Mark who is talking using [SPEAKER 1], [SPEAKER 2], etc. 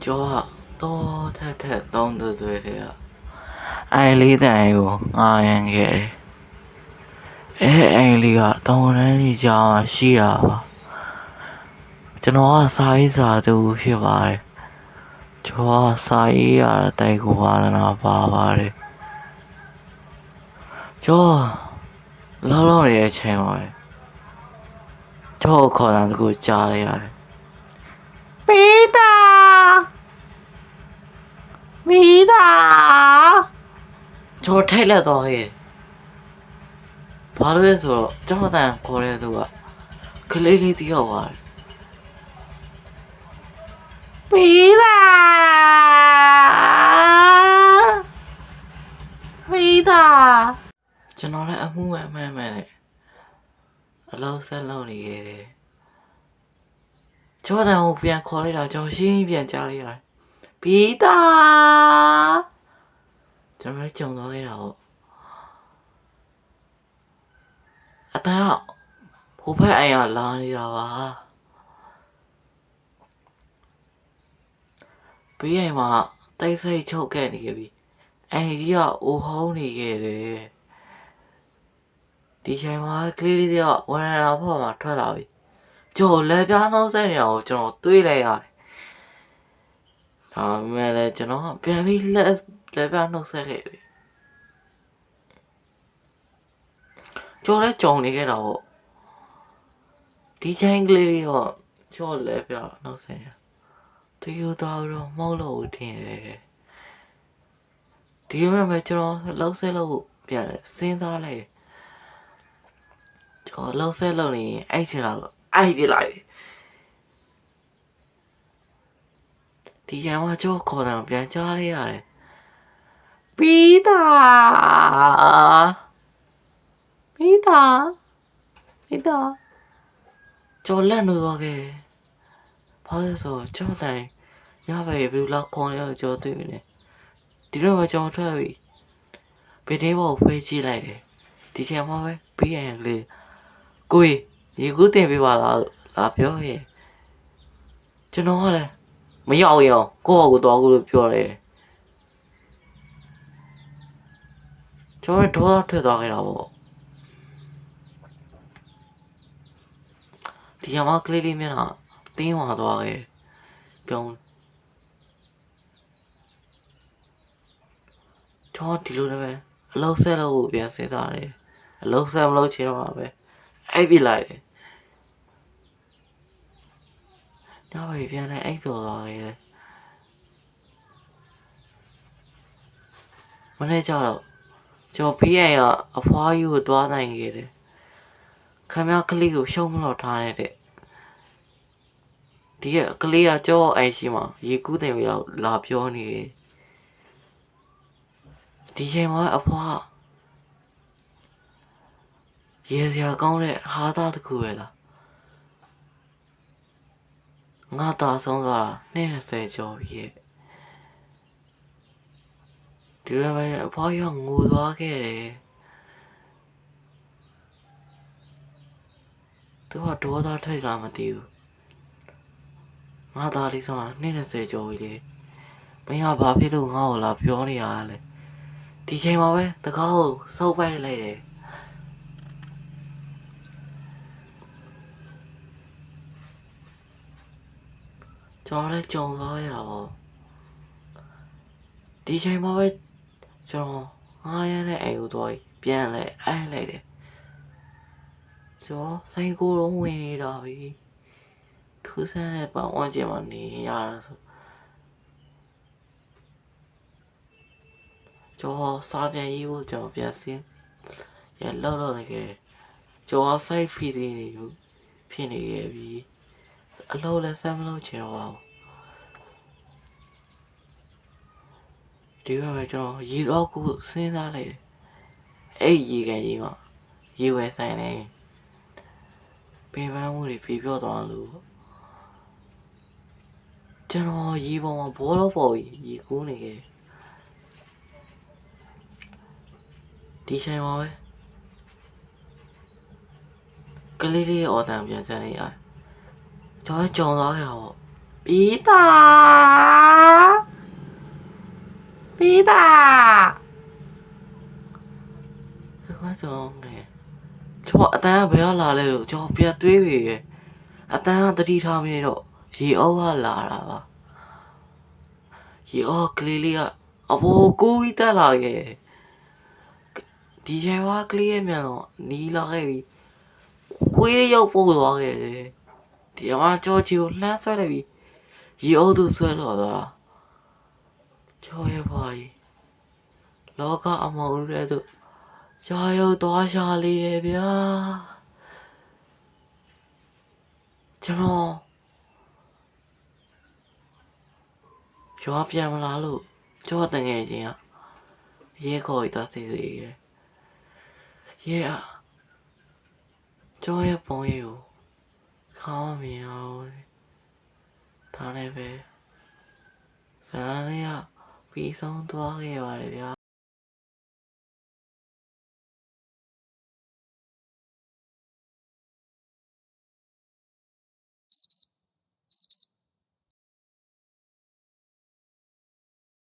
[SPEAKER 1] ကျော်ကတော့ထက်သုံးသွဲတဲ့အိုင်လေးတန်ကိုငာရန်ခဲ့တယ်အိမ်လေးကတောင်တန်းကြီးကြားမှာရှိတာပါကျွန်တော်ကစာရေးစာသူဖြစ်ပါတယ်ကျော်ကစာရေးရတိုက်ကိုဝါသနာပါပါတယ်ကျော်လောနေတဲ့အချိန်ပါပဲကျော်ခေါ်တာတကူကြားလိုက်ရတယ်မီတာကျော်ထိုက်လက်သွားခဲ့ဘာလို့လဲဆိုတော့ကျောင်းတန်ခေါ်တဲ့သူကကလေးလေးတယောက်ပါတယ်မီတာကျွန်တော်လည်းအမှုမှန်နဲ့အလုံးဆက်လုံးနေခဲ့တယ်ကျောင်းတန်ကိုပြန်ခေါ်လိုက်တာကျွန်တော်ရှင်းပြန်ကြားလိုက်ရတယ်ပီတာကျွန်တော်လည်းကြုံသွားခဲ့တာပေါ့အတန်းဟိုဘက်အိမ်ကလာနေတာပါဘေးအိမ်မှာတိတ်ဆိတ်ချုပ်ခဲ့နေပြီအိမ်ကြီးကအိုဟောင်းနေခဲ့တယ်ဒီချိန်မှာကလေးလေးကဝရဏဖော်မှာထွက်လာပြီကျော်လက်ပြားနှောင်းဆက်နေတာကိုကျွန်တော်တွေးလိုက်ရတယ်ဒါပေမဲ့လည်းကျွန်တော်ပြန်ပြီးလက်ပြားနှောင်းဆက်ခဲ့တယ်ကျော်လည်းကြုံနေခဲ့တာပေါ့ဒီချိန်ကလေးလေးကကျော်လက်ပြားနှောင်းဆက်နေတာသူယူတော့မဟုတ်လို့ထင်တယ်ဒီမဲ့ကျွန်တော်လောက်ဆက်လို့ပြန်စဉ်းစားလိုက်တယ်ကျော်လောက်ဆက်လို့နေအဲ့ချင်လာလို့အိုက်ပြလိုက်တယ်ဒီရံမှာကျော်ခေါ်တယ်ပြန်ကြားလိုက်ရတယ်ပီတာကျော်လက်နေသွားခဲ့ဘာလို့ဆိုကျော်တိုင်ရပါရဲ့ဘယ်လိုခေါ်လဲကျော်တွေ့နေဒီတော့ကျော်ထွက်ပြီဘယ်သေးဘောဖေးကြည့်လိုက်တယ်ဒီချိန်မှာပဲဘေးရန်လေးကိုကြီးရေကူးတင်ပေးပါလားလာပြောရဲ့ကျွန်တော်ကလည်းမရောက်ရင်ကိုယ့်ဟာကိုယ်တော်ကိုလို့ပြောတယ်ကျွန်တော်တော့ထွက်သွားခဲ့တာပေါ့ဒီမှာကလေးလေးမျက်နှာတင်းဝါသွားခဲ့ပြောင်းကျွန်တော်ဒီလိုလည်းပဲအလုံးဆက်လို့ပြန်စဉ်းစားတယ်အလုံးဆက်မလို့ချင်တော့ပဲအိပ်ပြလိုက်တယ်ညဘက်ပြန်လဲအိပ်ပျော်သွားခဲ့တယ်မနေ့ကျတော့ကျွန်တော်ဖေးရကအဖွားကြီးကိုတွားနိုင်ခဲ့တယ်ခမရကလေးကိုရှုံးမလို့ထားတဲ့ဒီကလေးကကြောအိုင်ရှိမှာရေကူးတင်ပြီးတော့လာပြောနေတယ်ဒီချိန်မှာအဖွားရေစရာကောင်းတဲ့ဟာသားတစ်ခုပဲလားငါသားဆုံးက20ကျော်ပြီရဲ့ဒီလိုပဲအဖွားရငိုသွားခဲ့တယ်သူကဒေါသထိတ်လာမသိဘူးငါသားလေးဆုံးက20ကျော်ပြီလေမင်းကဘာဖြစ်လို့ငါ့ကိုလာပြောနေရလဲဒီချိန်မှာပဲတကားကိုစုပ်ပိုက်လိုက်တယ်ကျွန်တော်လည်းကြုံသွားရတာပေါ့ဒီချိန်မှာပဲကျွန်တော်ငားရမ်းတဲ့အိမ်ကိုသွားပြန်လဲအိုင်းလိုက်တယ်ကျွန်တော်ဆိုင်ကိုတော့ဝင်နေတာပြီထူးဆန်းတဲ့ပတ်ဝန်းကျင်မှာနေရတာဆိုကျွန်တော်စားပြန်ရေးဖို့ကျွန်တော်ပြန်စင်းရလောက်နေခဲ့ကျွန်တော်စိုက်ဖီသေးနေဘူးဖြစ်နေခဲ့ပြီအလုံးလဲစမ်းမလို့ချင်တော့ပါဘူးဒီဘက်မှာကျွန်တော်ရေတော့ကိုစဉ်းစားလိုက်တယ်အဲ့ရေကန်ကြီးမှာရေဝဲဆိုင်နေပင်ပန်းမှုတွေပြေပြော့သွားလို့ကျွန်တော်ရေပေါ်မှာဘောလုံးပေါ်ရေကူးနေခဲ့ဒီချိန်မှာပဲကလေးလေးအော်တန်ပြန်ချနေရတယ်ကျွန်တော်ကြုံသွားခဲ့တာပေါ့ ပြီးသားပြီးသားဘာကြောင့်လဲကျွန်တော်အတန်းကဘယ်ကလာလဲလို့ကျွန်တော်ပြန်တွေးပြီရဲ့အတန်းကတတိထားမနေတော့ရေအောက်ကလာတာပါရေအောက်ကလေးလေးကအဘောကိုကြီးတက်လာခဲ့ဒီချိန်ကကလေးရဲ့မြန်တော့နီးလာခဲ့ပြီခွေးရောက်ပို့သွားခဲ့တယ်ဒီမှာကြောချီကိုလှမ်းဆွဲလိုက်ပြီရေအောက်သူဆွဲသွားတာကြောရဲ့ဘာကြီးလောကအမောင်ရဲသူရာရောက်သွားရှာလေးတယ်ဗျာကျွန်တော်ရွာပြန်မလာလို့ကြောတငယ်ချင်းကရဲခေါ်ရတာစီစီရဲကြောရဲ့ပုံရိပ်ကိုခေါင်းမမြင်အောင်ဒါနဲ့ပဲဇာတ်လေးကပြီးဆုံးသွားခဲ့ပါတယ်ဗျာ